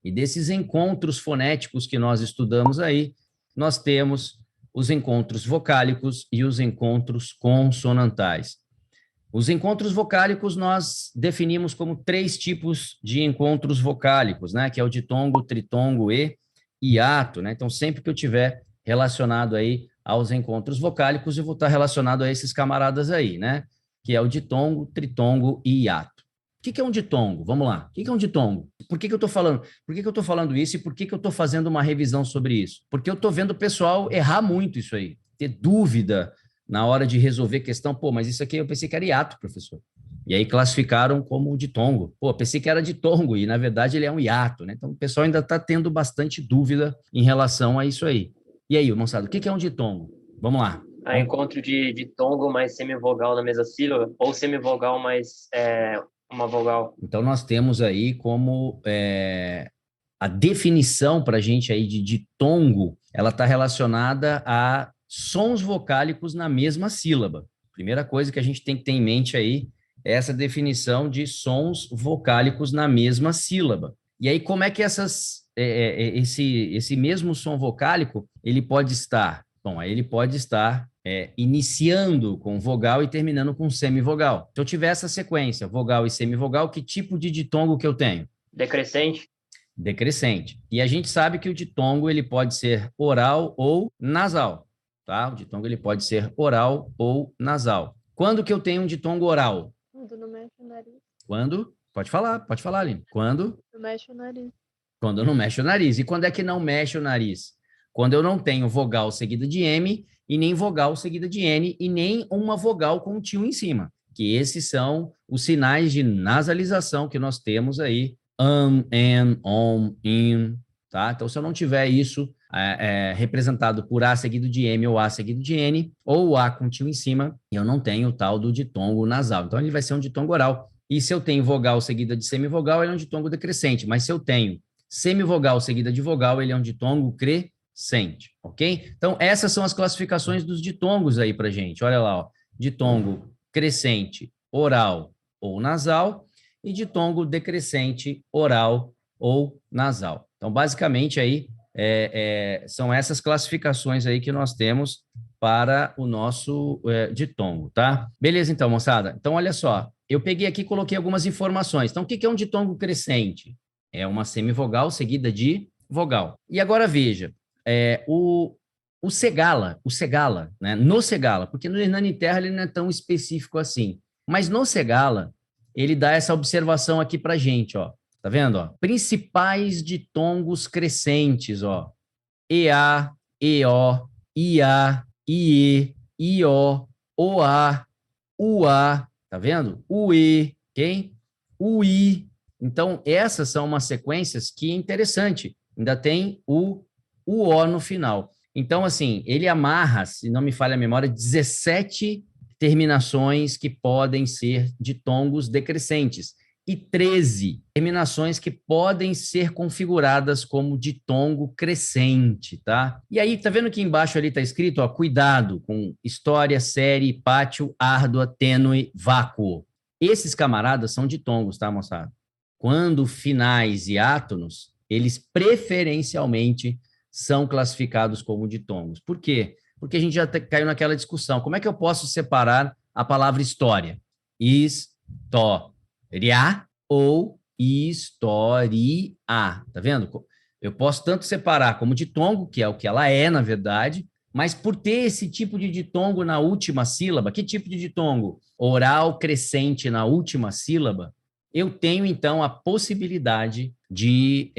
E desses encontros fonéticos que nós estudamos aí, nós temos os encontros vocálicos e os encontros consonantais. Os encontros vocálicos nós definimos como 3 tipos de encontros vocálicos, né? Que é o ditongo, tritongo e hiato, né? Então, sempre que eu tiver relacionado aí aos encontros vocálicos, eu vou estar relacionado a esses camaradas aí, né? Que é o ditongo, tritongo e hiato. O que é um ditongo? Vamos lá. O que é um ditongo? Por que eu estou falando? Por que eu estou falando isso e por que eu estou fazendo uma revisão sobre isso? Porque eu estou vendo o pessoal errar muito isso aí, ter dúvida na hora de resolver questão. Pô, mas isso aqui eu pensei que era hiato, professor. E aí classificaram como ditongo. Pô, pensei que era ditongo e na verdade ele é um hiato, né? Então o pessoal ainda está tendo bastante dúvida em relação a isso aí. E aí, moçada, o que é um ditongo? Vamos lá. Encontro de tongo mais semivogal na mesma sílaba, ou semivogal mais uma vogal. Então, nós temos aí como a definição para a gente aí de ditongo, ela está relacionada a sons vocálicos na mesma sílaba. Primeira coisa que a gente tem que ter em mente aí é essa definição de sons vocálicos na mesma sílaba. E aí, como é que esse mesmo som vocálico, ele pode estar? Bom, aí ele pode estar iniciando com vogal e terminando com semivogal. Se eu tiver essa sequência, vogal e semivogal, que tipo de ditongo que eu tenho? Decrescente. Decrescente. E a gente sabe que o ditongo ele pode ser oral ou nasal, tá? O ditongo ele pode ser oral ou nasal. Quando que eu tenho um ditongo oral? Quando não mexe o nariz. Quando? Pode falar, Aline. Quando? Não mexe o nariz. Quando eu não mexo o nariz. E quando é que não mexe o nariz? Quando eu não tenho vogal seguida de M e nem vogal seguida de N e nem uma vogal com um tio em cima. Que esses são os sinais de nasalização que nós temos aí. An, on, in, tá? Então, se eu não tiver isso representado por A seguido de M ou A seguido de N, ou A com tio em cima, eu não tenho o tal do ditongo nasal. Então, ele vai ser um ditongo oral. E se eu tenho vogal seguida de semivogal, ele é um ditongo decrescente. Mas se eu tenho semivogal seguida de vogal, ele é um ditongo crescente, ok? Então, essas são as classificações dos ditongos aí pra gente. Olha lá, ó. Ditongo crescente, oral ou nasal, e ditongo decrescente, oral ou nasal. Então, basicamente, aí são essas classificações aí que nós temos para o nosso ditongo, tá? Beleza, então, moçada. Então, olha só. Eu peguei aqui e coloquei algumas informações. Então, o que é um ditongo crescente? É uma semivogal seguida de vogal. E agora, veja, o segala, né? No segala, porque no Hernani Terra ele não é tão específico assim. Mas no segala, ele dá essa observação aqui para gente, ó. Tá vendo? Ó? Principais ditongos crescentes, ó. EA, EO, IA, IE, IO, OA, UA, tá vendo? UE, ok? UI. Então, essas são umas sequências que é interessante. Ainda tem o O no final. Então, assim, ele amarra, se não me falha a memória, 17 terminações que podem ser ditongos decrescentes e 13 terminações que podem ser configuradas como ditongo crescente, tá? E aí, tá vendo que embaixo ali tá escrito, ó, cuidado com história, série, pátio, árdua, tênue, vácuo. Esses camaradas são ditongos, tá, moçada? Quando finais e átonos, eles preferencialmente são classificados como ditongos. Por quê? Porque a gente já caiu naquela discussão. Como é que eu posso separar a palavra história? História ou história. Tá vendo? Eu posso tanto separar como ditongo, que é o que ela é, na verdade, mas por ter esse tipo de ditongo na última sílaba, que tipo de ditongo? Oral crescente na última sílaba, eu tenho, então, a possibilidade de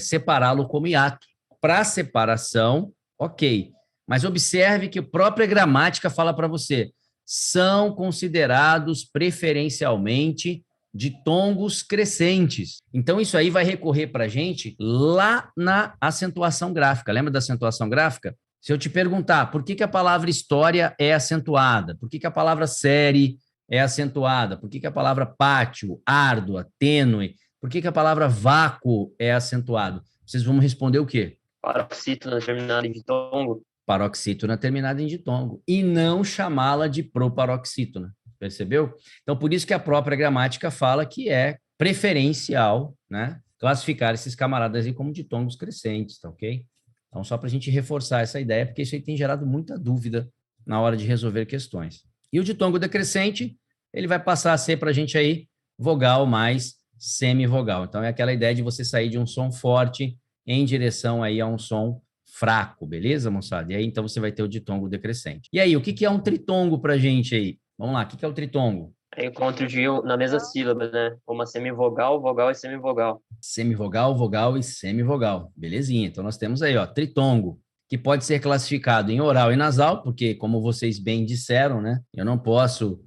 separá-lo como hiato. Para separação, ok. Mas observe que a própria gramática fala para você, são considerados preferencialmente ditongos crescentes. Então, isso aí vai recorrer para a gente lá na acentuação gráfica. Lembra da acentuação gráfica? Se eu te perguntar por que a palavra história é acentuada, por que a palavra série é acentuada, por que a palavra pátio, árdua, tênue, por que a palavra vácuo é acentuado, vocês vão me responder o quê? Paroxítona terminada em ditongo. Paroxítona terminada em ditongo. E não chamá-la de proparoxítona. Percebeu? Então, por isso que a própria gramática fala que é preferencial, né? classificar esses camaradas aí como ditongos crescentes, tá ok? Então, só para a gente reforçar essa ideia, porque isso aí tem gerado muita dúvida na hora de resolver questões. E o ditongo decrescente, ele vai passar a ser para a gente aí vogal mais semivogal. Então, é aquela ideia de você sair de um som forte em direção aí a um som fraco, beleza, moçada? E aí, então, você vai ter o ditongo decrescente. E aí, o que é um tritongo para a gente aí? Vamos lá, o que é o tritongo? É encontro de na mesma sílaba, né? Uma semivogal, vogal e semivogal. Semivogal, vogal e semivogal. Belezinha. Então, nós temos aí, ó, tritongo, que pode ser classificado em oral e nasal, porque, como vocês bem disseram, né? Eu não posso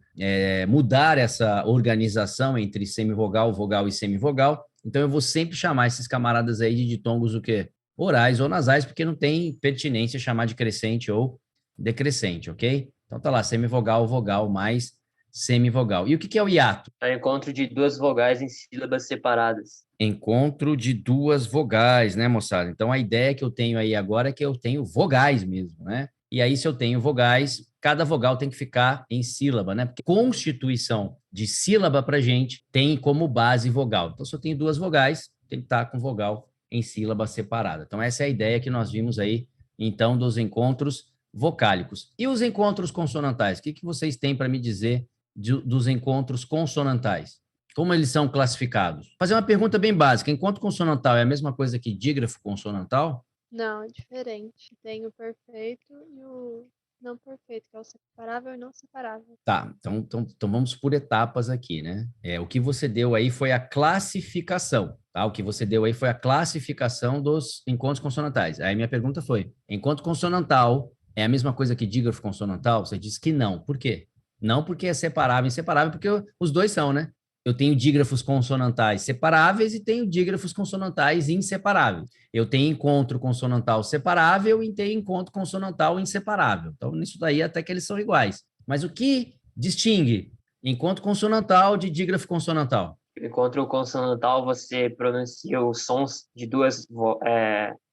mudar essa organização entre semivogal, vogal e semivogal. Então, eu vou sempre chamar esses camaradas aí de ditongos o quê? Orais ou nasais, porque não tem pertinência chamar de crescente ou decrescente, ok? Então, tá lá, semivogal, vogal mais semivogal. E o que é o hiato? É encontro de duas vogais em sílabas separadas. Encontro de duas vogais, né, moçada? Então, a ideia que eu tenho aí agora é que eu tenho vogais mesmo, né? E aí, se eu tenho vogais, cada vogal tem que ficar em sílaba, né? Porque constituição de sílaba para gente tem como base vogal. Então, se eu tenho duas vogais, tem que estar com vogal em sílaba separada. Então, essa é a ideia que nós vimos aí, então, dos encontros vocálicos. E os encontros consonantais? O que vocês têm para me dizer dos encontros consonantais? Como eles são classificados? Vou fazer uma pergunta bem básica. Encontro consonantal é a mesma coisa que dígrafo consonantal? Não, é diferente. Tem o perfeito e o não perfeito, que é o separável e não separável. Tá, então vamos por etapas aqui, né? O que você deu aí foi a classificação, tá? O que você deu aí foi a classificação dos encontros consonantais. Aí minha pergunta foi: encontro consonantal é a mesma coisa que dígrafo consonantal? Você disse que não. Por quê? Não porque é separável e inseparável, porque os dois são, né? Eu tenho dígrafos consonantais separáveis e tenho dígrafos consonantais inseparáveis. Eu tenho encontro consonantal separável e tenho encontro consonantal inseparável. Então, nisso daí até que eles são iguais. Mas o que distingue encontro consonantal de dígrafo consonantal? Encontro consonantal, você pronuncia os sons de duas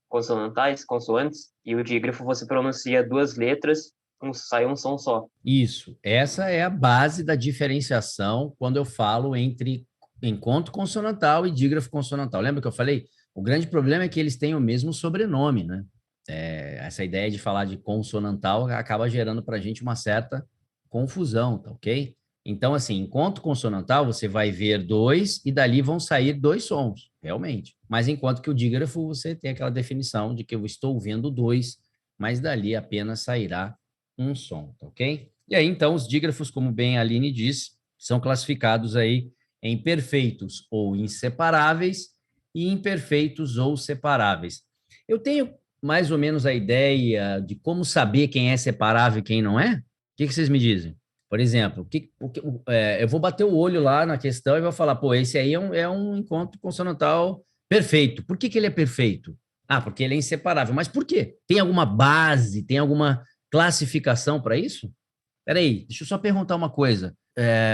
consonantais, consoantes, e o dígrafo você pronuncia duas letras, sai um som só. Isso, essa é a base da diferenciação quando eu falo entre encontro consonantal e dígrafo consonantal. Lembra que eu falei? O grande problema é que eles têm o mesmo sobrenome, né? Essa ideia de falar de consonantal acaba gerando para a gente uma certa confusão, tá ok? Então, assim, enquanto consonantal, você vai ver dois e dali vão sair dois sons, realmente. Mas enquanto que o dígrafo, você tem aquela definição de que eu estou vendo dois, mas dali apenas sairá um som, tá ok? E aí, então, os dígrafos, como bem a Aline disse, são classificados aí em perfeitos ou inseparáveis e imperfeitos ou separáveis. Eu tenho mais ou menos a ideia de como saber quem é separável e quem não é? O que vocês me dizem? Por exemplo, eu vou bater o olho lá na questão e vou falar, pô, esse aí é um encontro consonantal perfeito. Por que ele é perfeito? Ah, porque ele é inseparável. Mas por quê? Tem alguma base, tem alguma classificação para isso? Peraí, deixa eu só perguntar uma coisa.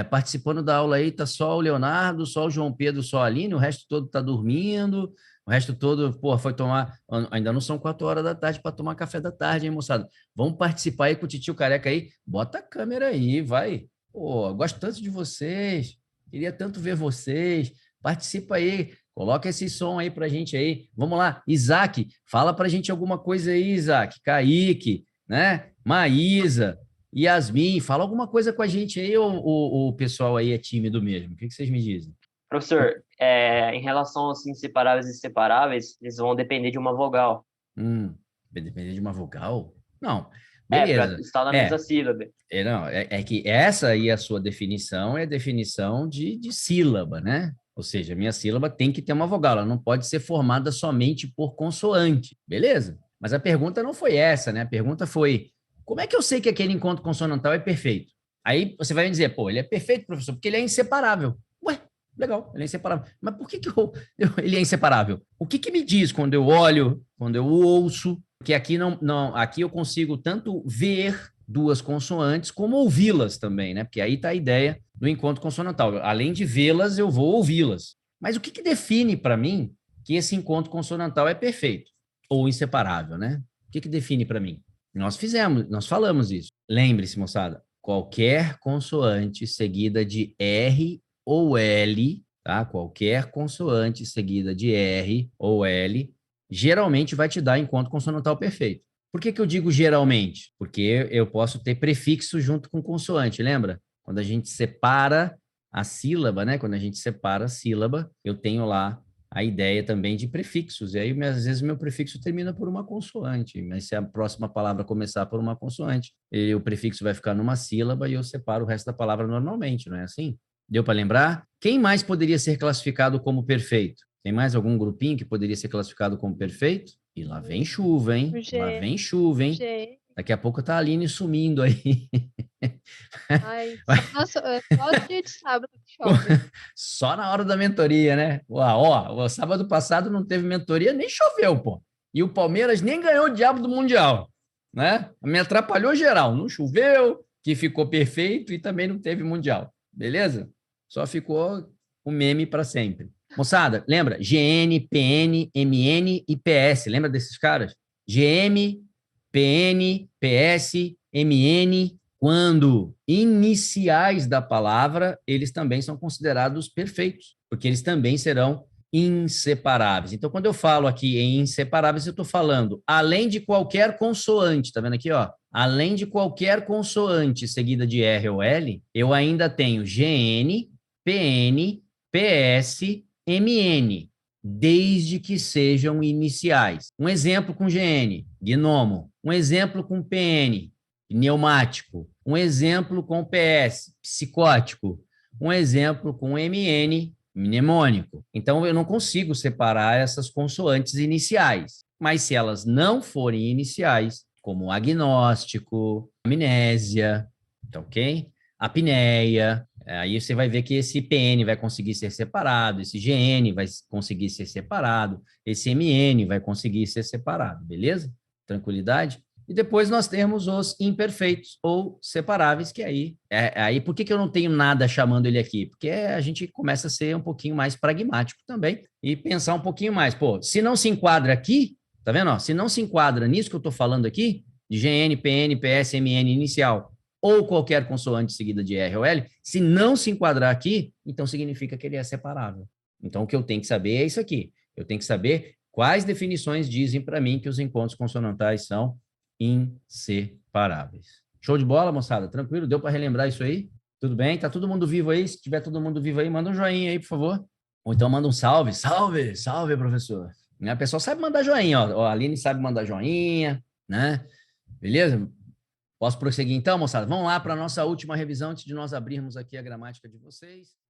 Participando da aula aí, tá só o Leonardo, só o João Pedro, só a Aline, o resto todo tá dormindo, o resto todo, pô, foi tomar. Ainda não são 4 horas da tarde para tomar café da tarde, hein, moçada? Vamos participar aí com o Titio Careca aí. Bota a câmera aí, vai. Pô, gosto tanto de vocês, queria tanto ver vocês. Participa aí, coloca esse som aí pra gente aí. Vamos lá, Isaac, fala pra gente alguma coisa aí, Isaac. Kaique, né? Maísa. Yasmin, fala alguma coisa com a gente aí, ou o pessoal aí é tímido mesmo? O que vocês me dizem? Professor, em relação aos inseparáveis e separáveis, eles vão depender de uma vogal. Vai depender de uma vogal? Não, Para beleza. estar na mesma sílaba. Não, é que essa aí, a sua definição, é a definição de sílaba, né? Ou seja, a minha sílaba tem que ter uma vogal, ela não pode ser formada somente por consoante, beleza? Mas a pergunta não foi essa, né? A pergunta foi, como é que eu sei que aquele encontro consonantal é perfeito? Aí você vai me dizer, pô, ele é perfeito, professor, porque ele é inseparável. Ué, legal, ele é inseparável. Mas por que ele é inseparável? O que me diz quando eu olho, quando eu ouço, que aqui aqui eu consigo tanto ver duas consoantes como ouvi-las também, né? Porque aí está a ideia do encontro consonantal. Além de vê-las, eu vou ouvi-las. Mas o que define para mim que esse encontro consonantal é perfeito ou inseparável, né? O que define para mim? Nós falamos isso. Lembre-se, moçada, qualquer consoante seguida de R ou L, tá? Qualquer consoante seguida de R ou L geralmente vai te dar encontro consonantal perfeito. Por que que eu digo geralmente? Porque eu posso ter prefixo junto com consoante, lembra? Quando a gente separa a sílaba, né? Quando a gente separa a sílaba, eu tenho lá a ideia também de prefixos. E aí, às vezes, meu prefixo termina por uma consoante, mas se a próxima palavra começar por uma consoante, o prefixo vai ficar numa sílaba e eu separo o resto da palavra normalmente, não é assim? Deu para lembrar? Quem mais poderia ser classificado como perfeito? Tem mais algum grupinho que poderia ser classificado como perfeito? E lá vem chuva, hein? O Lá G, vem chuva, hein? G. Daqui a pouco tá a Aline sumindo aí. Ai, só dia de sábado que chove. Só na hora da mentoria, né? O sábado passado não teve mentoria, nem choveu, pô. E o Palmeiras nem ganhou o diabo do Mundial, né? Me atrapalhou geral. Não choveu, que ficou perfeito e também não teve Mundial. Beleza? Só ficou o meme para sempre. Moçada, lembra? GN, PN, MN e PS. Lembra desses caras? GM, PN, PS, MN. Quando iniciais da palavra, eles também são considerados perfeitos, porque eles também serão inseparáveis. Então, quando eu falo aqui em inseparáveis, eu estou falando além de qualquer consoante, tá vendo aqui, ó? Além de qualquer consoante seguida de R ou L, eu ainda tenho GN, PN, PS, MN, desde que sejam iniciais. Um exemplo com GN, gnomo. Um exemplo com PN, pneumático. Um exemplo com PS, psicótico. Um exemplo com MN, mnemônico. Então, eu não consigo separar essas consoantes iniciais. Mas se elas não forem iniciais, como agnóstico, amnésia, tá ok? Apneia, aí você vai ver que esse PN vai conseguir ser separado, esse GN vai conseguir ser separado, esse MN vai conseguir ser separado, beleza? Tranquilidade? E depois nós temos os imperfeitos ou separáveis, que aí por que eu não tenho nada chamando ele aqui? Porque a gente começa a ser um pouquinho mais pragmático também e pensar um pouquinho mais. Pô, se não se enquadra aqui, tá vendo? Ó, se não se enquadra nisso que eu estou falando aqui, de GN, PN, PS, MN inicial, ou qualquer consoante seguida de R ou L, se não se enquadrar aqui, então significa que ele é separável. Então, o que eu tenho que saber é isso aqui. Eu tenho que saber quais definições dizem para mim que os encontros consonantais são inseparáveis. Show de bola, moçada? Tranquilo? Deu para relembrar isso aí? Tudo bem? Tá todo mundo vivo aí? Se tiver todo mundo vivo aí, manda um joinha aí, por favor. Ou então manda um salve. Salve, salve, professor. A pessoa sabe mandar joinha, ó. A Aline sabe mandar joinha, né? Beleza? Posso prosseguir então, moçada? Vamos lá para a nossa última revisão antes de nós abrirmos aqui a gramática de vocês.